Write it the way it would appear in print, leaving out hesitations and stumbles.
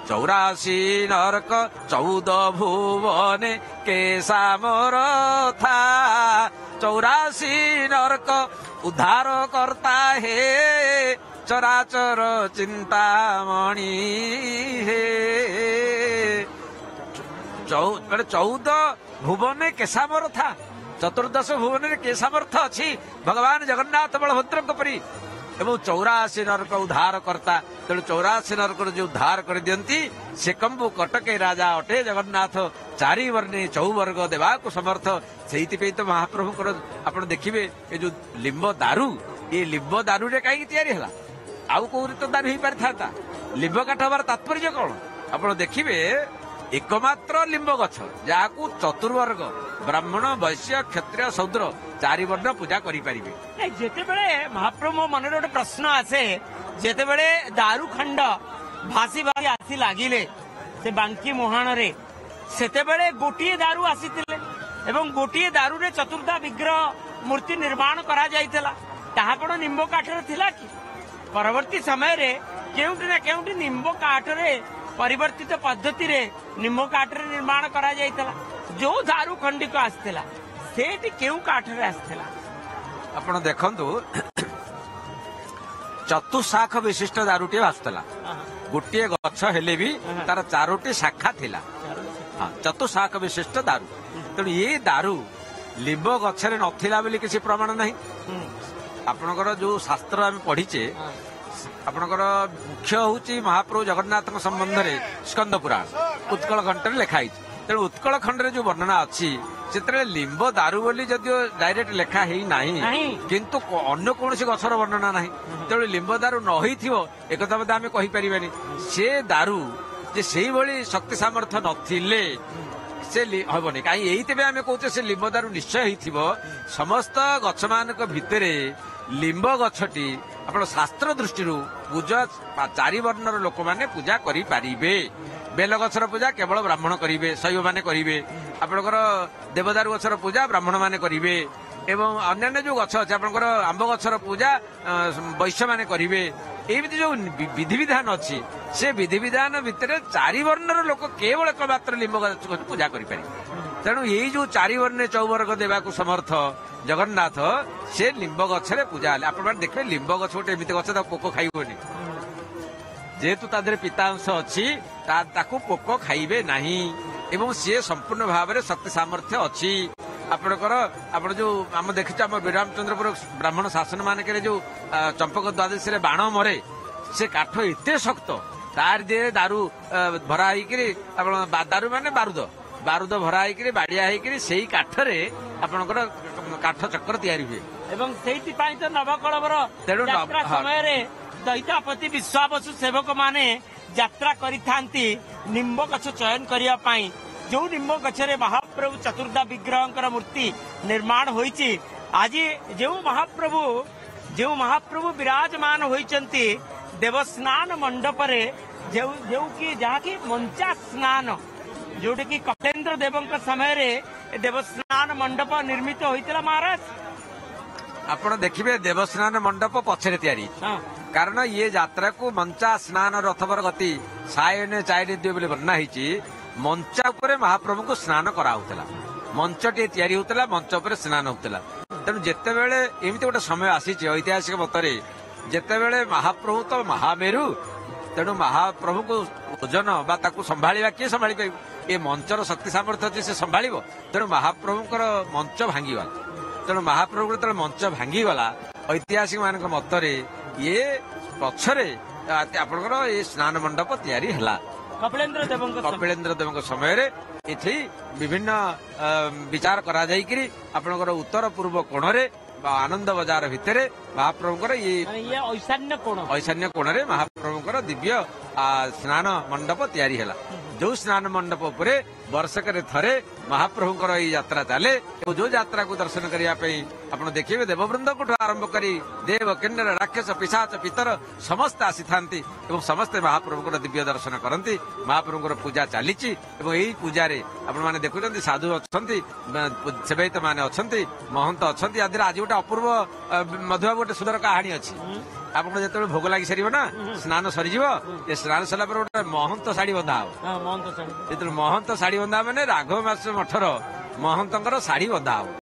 चौरासी नरक 14 भुवने केसा मोर था 84 नरक उद्धार करता है चराचर चिंतामणि हे 14 भुवन केसा मोर था 14 भुवन केसा मोर अच्छी भगवान जगन्नाथ बलभद्र परी एवं 84 नरक उद्धार करता तेणु 84 नरक जो उद्धार कर दियंती से कंबु कटके राजा अटे जगन्नाथ 4 वर्णे 4 वर्ग देवा को समर्थ से तो महाप्रभु आप देखिए ये जो लिंब दारू ये लिंब दारू रे कहीं तैयारी है आउ कौ तो दारू हो पारि था लिंब काठ हमार तात्पर्य कौन आप देखिए एकमात्र लिंब गछ जहाँ चतुर्वर्ग ब्राह्मण वैश्य क्षत्रिय शूद्र 4 वर्ण पूजा करें जिते महाप्रभु मन गोटे प्रश्न आसे जिते दारू खंड भासी भासी आसी लगिले से बांकी मुहाण रे सेते गोटे दारू आसी एवं गोटे दारू रे चतुर्धा विग्रह मूर्ति निर्माण करा जाइतला ताहा कोन निंब काठरे थिला कि परवर्ती समय रे केउटी ना केउटी निंब काठरे परिवर्तित पद्धति रे निंब काठरे निर्माण करा जाइतला जो दारू खंडी को आस्थिला सेठी केउ काठरे आस्थिला आपण देखंतु चतुशाख विशिष्ट दारूटी आसुला गोटे गछ हेले भी तार 4टी शाखा थिला चतुशाख विशिष्ट दारू तेणु ये दारू लिंब गछरे नथिला बोली किसी प्रमाण नहीं आपणकर जो शास्त्र आम पढ़ीचे आपणकर मुख्य हूँ महाप्रभु जगन्नाथ संबंध में स्कंद पुराण उत्कल खंड लिखाई तेणु उत्कल खंड जो वर्णना अच्छी से लिंब दारू बोली जदियो डायरेक्ट लेखा ही नहीं किंतु अन्य कौन गछर वर्णना नहीं तेणु लिंब दारू न हो एक आम कहीपर से दारू जे से भली शक्ति सामर्थ्य नथिले से हबनी कहीं यही आम कहते से लिंब दारू निश्चय हो समस्त गछ मान भितर लिंब गछटी आप शास्त्र दृष्टि पूजा 4 वर्णर लोक मैंने पूजा करें बेल गछर पूजा केवल ब्राह्मण करेंगे शैव मैंने करेंगे आपणकर देवदारू गछर पूजा ब्राह्मण मैंने करेंगे एवं अन्य जो गछ अच्छे आपंकर आंब गछर पूजा वैश्य मैंने करेंगे एमती जो विधि विधान अच्छी से विधि विधान भितर 4 वर्णर लोक केवल एकमात्र लिंब गछ पूजा करें तेणु यही जो 4 वर्ण 4 वर्ग देवा समर्थ जगन्नाथ से लिंब गछरे पूजा हेले आप देखिए लिंब गछ गोटे एमती गछ पोक खाइबनी जेहेतु तादेह पितांश अच्छी ताकू पोक खाइबे नहीं एवं सी संपूर्ण भाव में शक्ति सामर्थ्य अच्छी आपणकर आप जो आम देखिए आम विरामचंद्रपुर ब्राह्मण शासन मानक जो चंपक द्वादशी रे बाण मरे से काठ एते शक्त तार दिए दारू भरा होकर दारू माने बारूद भरा होकर बाड़िया होकर से काठरे आपणकर काठ चक्र तैयारी हुए एवं सेइतिपाई तो नवकलवर यात्रा समय दैतापति विश्वावसु सेवक माने यात्रा करिथांती निंब गछ चयन करिया पाई जो निंब गछरे महाप्रभु चतुर्धा विग्रहंकर मूर्ति निर्माण होईची आज जो महाप्रभु विराजमान होईचंती देवस्नान मंडप रे जो कि जहाँ की मंचा स्नान जोटे कि कपिलेन्द्र देवंक समय रे देवस्नान मंडप निर्मित होइतला महाराज आपण देखिए देवस्नान मंडप पछरे तैयारी कारण ये यात्रा को मंचा स्नान रथवर गति सायने चायने दियो बोली वर्णना होईची मंचा उपरे महाप्रभु को स्नान कराउतला मंचटी तैयारी होतला मंच उपरे स्नान होतला तेणु जेते बेले एमिति गोटे समय आसीची ऐतिहासिक मतरे जेते बेले महाप्रभु तो महामेरु तेणु महाप्रभु को ओजन बा ताकू संभाळिबा किए संभाळि पाइबो ये मंचर शक्ति सामर्थ्य अच्छे से संभाळिबो तेणु महाप्रभुଙ୍କର मंच भांगीगला तेणु महाप्रभु जो मंच भांगीगला ऐतिहासिक मान मतरे ये पछरे आपणकर ये स्नान मंडप तैयारी हला कपिलेन्द्र देव समय रे एठी विभिन्न विचार करा जाइकरी आपणकर उत्तर पूर्व कोण रे आनंद बाजार भितर महाप्रभुଙ୍କର ये ऐशान्य कोण रे महाप्रभुଙ୍କର दिव्य स्नान मंडप तैयारी हला जो स्नान मंडप उपरे वर्षक थरे महाप्रभुଙ୍କର ये यात्रा चले जो यात्रा को दर्शन करने आप देखिए देववृंद को आरंभ करी देव किन्नर राक्षस पिशाच पितर समस्त आसी थांती एवं समस्ते महाप्रभुଙ୍କର दिव्य दर्शन करती महाप्रभुଙ୍କର पूजा चली यही पूजा रे आपण माने देखुछंती साधु अछंती सेवैत माने अछंती महंत अछंती आदि आज गोटे अपूर्व मधुआ गोटे सुंदर कहानी अच्छी ଆପଣଙ୍କର ଯେତେବେଳେ ଭୋଗ ଲାଗି ସାରିବ ନା ସ୍ନାନ ସରିଯିବ ଏ ସ୍ନାନ ସରିଲା ପରେ ଗୋଟେ ମହନ୍ତ ଶାଢୀ ବନ୍ଧା ହବ। ହଁ ମହନ୍ତ ଶାଢୀ। ଯେତେବେଳେ ମହନ୍ତ ଶାଢୀ ବନ୍ଧା ହବ ମାନେ ରାଘବ ମାସ ମଠର ମହନ୍ତଙ୍କର ଶାଢୀ ବନ୍ଧା ହବ।